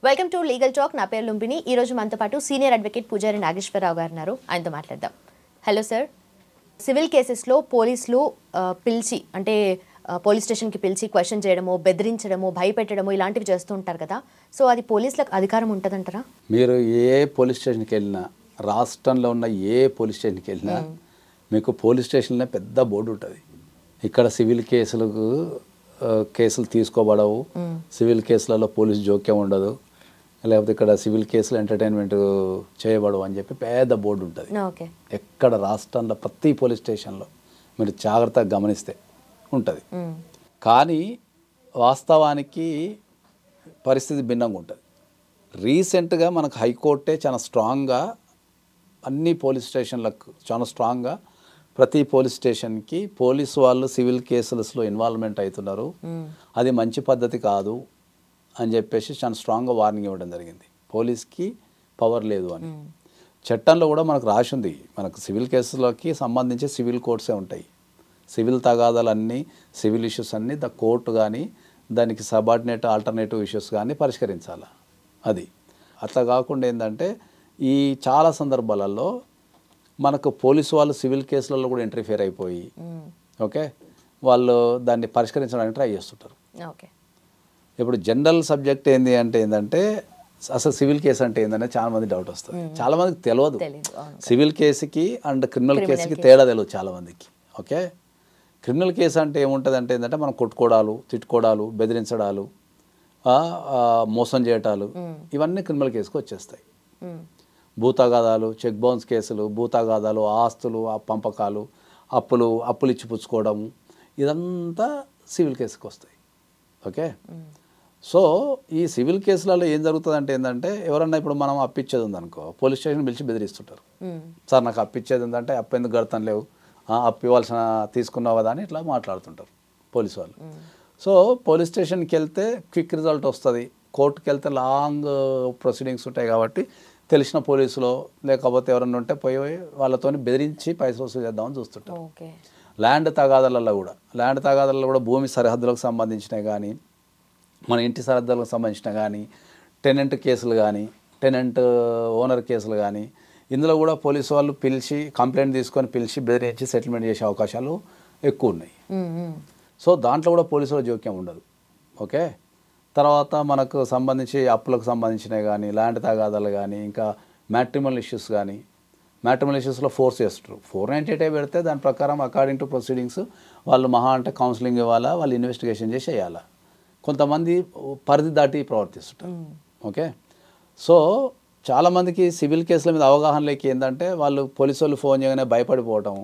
Welcome to legal talk. నా పేరు లుంబిని. ఈ రోజు మనతో పాటు సీనియర్ అడ్వకేట్ పూజారి నాగేశ్వరరావు గారు ఉన్నారు. ఆయనతో మాట్లాడదాం. Hello sir. సివిల్ కేసెస్లో పోలీసులు పిలిచి అంటే పోలీస్ స్టేషన్కి పిలిచి క్వశ్చన్ చేయడము, బెదిరించడము, భయపెట్టడము ఇలాంటివి చేస్తూ ఉంటారు కదా. సో అది పోలీసులకు అధికారం ఉంటుందంటారా? మీరు ఏ పోలీస్ స్టేషన్కి వెళ్ళినా, రాష్ట్రంలో ఉన్న ఏ పోలీస్ స్టేషన్కి వెళ్ళినా మీకు పోలీస్ స్టేషన్లో పెద్ద బోర్డు ఉంటుంది. ఇక్కడ సివిల్ కేసులు తీసుకోబడవు, సివిల్ కేసులలో పోలీస్ జోక్యం ఉండదు, లేకపోతే ఇక్కడ సివిల్ కేసులు ఎంటర్టైన్మెంట్ చేయబడవు అని చెప్పి పెద్ద బోర్డు ఉంటుంది. ఎక్కడ రాష్ట్రంలో ప్రతి పోలీస్ స్టేషన్లో మీరు జాగ్రత్తగా గమనిస్తే ఉంటుంది. కానీ వాస్తవానికి పరిస్థితి భిన్నంగా ఉంటుంది. రీసెంట్గా మనకు హైకోర్టే చాలా స్ట్రాంగ్గా అన్ని పోలీస్ స్టేషన్లకు చాలా స్ట్రాంగ్గా ప్రతి పోలీస్ స్టేషన్కి పోలీసు వాళ్ళు సివిల్ కేసులలో ఇన్వాల్వ్మెంట్ అవుతున్నారు, అది మంచి పద్ధతి కాదు అని చెప్పేసి చాలా స్ట్రాంగ్గా వార్నింగ్ ఇవ్వడం జరిగింది. పోలీస్కి పవర్ లేదు అని చట్టంలో కూడా మనకు రాసి ఉంది. మనకు సివిల్ కేసులకి సంబంధించి సివిల్ కోర్ట్సే ఉంటాయి. సివిల్ తగాదాలన్నీ, సివిల్ ఇష్యూస్ అన్నీ ద కోర్టు కానీ దానికి సబార్డినేట్ ఆల్టర్నేటివ్ ఇష్యూస్ కానీ పరిష్కరించాలి. అది అట్లా కాకుండా ఏంటంటే ఈ చాలా సందర్భాలలో మనకు పోలీసు వాళ్ళు సివిల్ కేసులలో కూడా ఇంటర్ఫియర్ అయిపోయి ఓకే వాళ్ళు దాన్ని పరిష్కరించడానికి ట్రై చేస్తుంటారు. ఇప్పుడు జనరల్ సబ్జెక్ట్ ఏంటంటే అసలు సివిల్ కేసు అంటే ఏంటనే చాలా మంది డౌట్ వస్తుంది. చాలా మందికి తెలియదు. సివిల్ కేసుకి అండ్ క్రిమినల్ కేసుకి తేడా తెలియదు చాలా మందికి. ఓకే, క్రిమినల్ కేసు అంటే ఏముంటుంది అంటే ఏంటంటే మనం కొట్టుకోవడాలు, తిట్టుకోవడాలు, బెదిరించడాలు, మోసం చేయటాలు ఇవన్నీ క్రిమినల్ కేసుకు వచ్చేస్తాయి. భూతగాదాలు, చెక్ బౌన్స్ కేసులు, భూతగాదాలు, ఆస్తులు, పంపకాలు, అప్పులు ఇచ్చి పుచ్చుకోవడము ఇదంతా సివిల్ కేసుకు వస్తాయి. ఓకే, సో ఈ సివిల్ కేసులలో ఏం జరుగుతుంది ఏంటంటే ఎవరన్నా ఇప్పుడు మనం అప్పిచ్చేది ఉందనుకో పోలీస్ స్టేషన్ పిలిచి బెదిరిస్తుంటారు. సార్ నాకు అప్పిచ్చేది ఉందంటే అప్పు ఎందుకు కడతాను లేవు, అప్పు ఇవ్వాల్సిన తీసుకున్నావు కదా అని ఇట్లా మాట్లాడుతుంటారు పోలీసు వాళ్ళు. సో పోలీస్ స్టేషన్కి వెళ్తే క్విక్ రిజల్ట్ వస్తుంది, కోర్టుకి వెళ్తే లాంగ్ ప్రొసీడింగ్స్ ఉంటాయి. కాబట్టి తెలిసిన పోలీసులో లేకపోతే ఎవరన్నా ఉంటే పోయి వాళ్ళతో బెదిరించి పైసలు వసూలు చేద్దామని చూస్తుంటారు. ల్యాండ్ తగాదాలలో కూడా భూమి సరిహద్దులకు సంబంధించినవి కానీ, మన ఇంటి సరిహద్దులకు సంబంధించిన కానీ, టెనెంట్ కేసులు కానీ, టెనెంట్ ఓనర్ కేసులు కానీ, ఇందులో కూడా పోలీసు వాళ్ళు పిలిచి కంప్లైంట్ తీసుకొని పిలిచి బెదిరించి సెటిల్మెంట్ చేసే అవకాశాలు ఎక్కువ ఉన్నాయి. సో దాంట్లో కూడా పోలీసుల జోక్యం ఉండదు. ఓకే, తర్వాత మనకు సంబంధించి అప్పులకు సంబంధించినవి కానీ, ల్యాండ్ తగాదాలు కానీ, ఇంకా మ్యాట్రిమోనల్ ఇష్యూస్ కానీ, మ్యాట్రిమోనల్ ఇష్యూస్లో ఫోర్స్ చేస్తారు. 498 పెడితే దాని ప్రకారం అకార్డింగ్ టు ప్రొసీడింగ్స్ వాళ్ళు మహా అంటే కౌన్సిలింగ్ ఇవ్వాలా, వాళ్ళు ఇన్వెస్టిగేషన్ చేసి వేయాలా. కొంతమంది పరిధి దాటి ప్రవర్తిస్తుంటారు. ఓకే, సో చాలామందికి సివిల్ కేసుల మీద అవగాహన లేక ఏంటంటే వాళ్ళు పోలీసు వాళ్ళు ఫోన్ చేయగానే భయపడిపోవటం.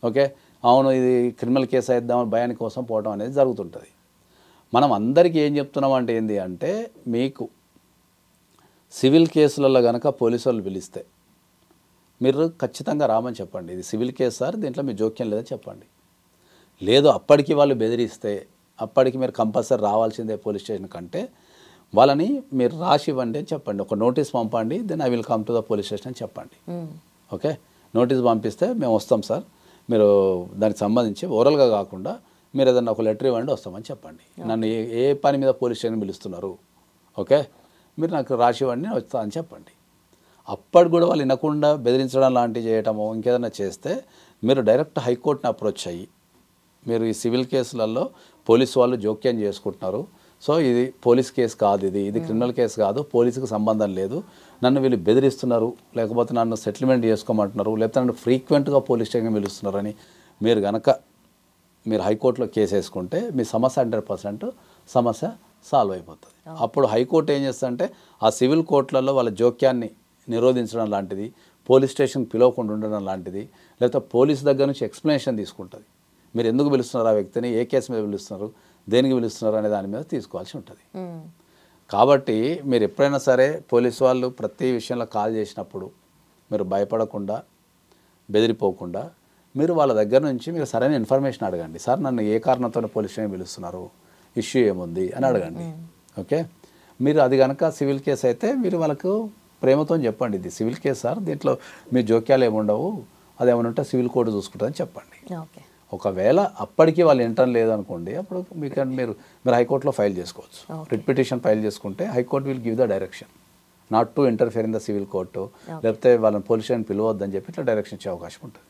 ఓకే, అవును ఇది క్రిమినల్ కేసు అయిద్దామని భయానికి కోసం పోవడం అనేది జరుగుతుంటుంది. మనం అందరికీ ఏం చెప్తున్నాం అంటే మీకు సివిల్ కేసులలో కనుక పోలీసు వాళ్ళు పిలిస్తే మీరు ఖచ్చితంగా రామని చెప్పండి. ఇది సివిల్ కేసు సార్, దీంట్లో మీ జోక్యం లేదని చెప్పండి. లేదు అప్పటికి వాళ్ళు బెదిరిస్తే అప్పటికి మీరు కంపల్సరీ రావాల్సిందే పోలీస్ స్టేషన్ కంటే వాళ్ళని మీరు రాసి ఇవ్వండి అని చెప్పండి. ఒక నోటీస్ పంపండి, then I will come to the police station అని చెప్పండి. ఓకే, నోటీస్ పంపిస్తే మేము వస్తాం సార్, మీరు దానికి సంబంధించి ఓరల్గా కాకుండా మీరు ఏదన్నా ఒక లెటర్ ఇవ్వండి వస్తామని చెప్పండి. నన్ను ఏ పని మీద పోలీస్ స్టేషన్ పిలుస్తున్నారు, ఓకే మీరు నాకు రాసి ఇవ్వండి నేను వస్తా అని చెప్పండి. అప్పటి కూడా వాళ్ళు వినకుండా బెదిరించడం లాంటివి చేయటమో ఇంకేదైనా చేస్తే మీరు డైరెక్ట్ హైకోర్టుని అప్రోచ్ అయ్యి మీరు ఈ సివిల్ కేసులలో పోలీసు వాళ్ళు జోక్యం చేసుకుంటున్నారు, సో ఇది పోలీస్ కేసు కాదు, ఇది క్రిమినల్ కేసు కాదు, పోలీసుకు సంబంధం లేదు, నన్ను వీళ్ళు బెదిరిస్తున్నారు, లేకపోతే నన్ను సెటిల్మెంట్ చేసుకోమంటున్నారు, లేకపోతే నన్ను ఫ్రీక్వెంట్గా పోలీస్ స్టేషన్ పిలుస్తున్నారని మీరు హైకోర్టులో కేసు వేసుకుంటే మీ సమస్య 100% సమస్య సాల్వ్ అయిపోతుంది. అప్పుడు హైకోర్టు ఏం చేస్తుందంటే ఆ సివిల్ కోర్టులలో వాళ్ళ జోక్యాన్ని నిరోధించడం లాంటిది, పోలీస్ స్టేషన్ పిలవకుండా ఉండడం లాంటిది, లేకపోతే పోలీసు దగ్గర నుంచి ఎక్స్ప్లెనేషన్ తీసుకుంటుంది. మీరు ఎందుకు పిలుస్తున్నారు ఆ వ్యక్తిని, ఏ కేసు మీద పిలుస్తున్నారు, దేనికి పిలుస్తున్నారు అనే దాని మీద తీసుకోవాల్సి ఉంటుంది. కాబట్టి మీరు ఎప్పుడైనా సరే పోలీసు వాళ్ళు ప్రతి విషయంలో కాల్ చేసినప్పుడు మీరు భయపడకుండా బెదిరిపోకుండా మీరు వాళ్ళ దగ్గర నుంచి మీరు సరైన ఇన్ఫర్మేషన్ అడగండి. సార్ నన్ను ఏ కారణంతో పోలీస్ స్టేషన్ పిలుస్తున్నారు, ఇష్యూ ఏముంది అని అడగండి. ఓకే, మీరు అది కనుక సివిల్ కేసు అయితే మీరు వాళ్ళకు ప్రేమతో చెప్పండి, ఇది సివిల్ కేసు సార్, దీంట్లో మీ జోక్యాలు ఏముండవు, అదేమన్నా ఉంటే సివిల్ కోర్టు చూసుకుంటుందని చెప్పండి. ఒకవేళ అప్పటికి వాళ్ళు ఎంటర్ లేదనుకోండి, అప్పుడు మీరు హైకోర్టులో ఫైల్ చేసుకోవచ్చు. రిట్ పిటిషన్ ఫైల్ చేసుకుంటే high court will give the direction not to interfere in the civil court, లేకపోతే వాళ్ళని పోలీస్ స్టేషన్ పిలవద్దని చెప్పి ఇట్లా డైరెక్షన్ ఇచ్చే అవకాశం ఉంటుంది.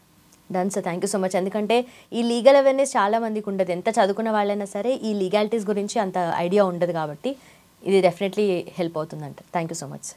Done sir, thank you so much. ఎందుకంటే ఈ లీగల్ అవేర్నెస్ చాలా మందికి ఉండదు, ఎంత చదువుకున్న వాళ్ళైనా సరే ఈ లీగాలిటీస్ గురించి అంత ఐడియా ఉండదు, కాబట్టి ఇది డెఫినెట్లీ హెల్ప్ అవుతుందంట. Thank you so much.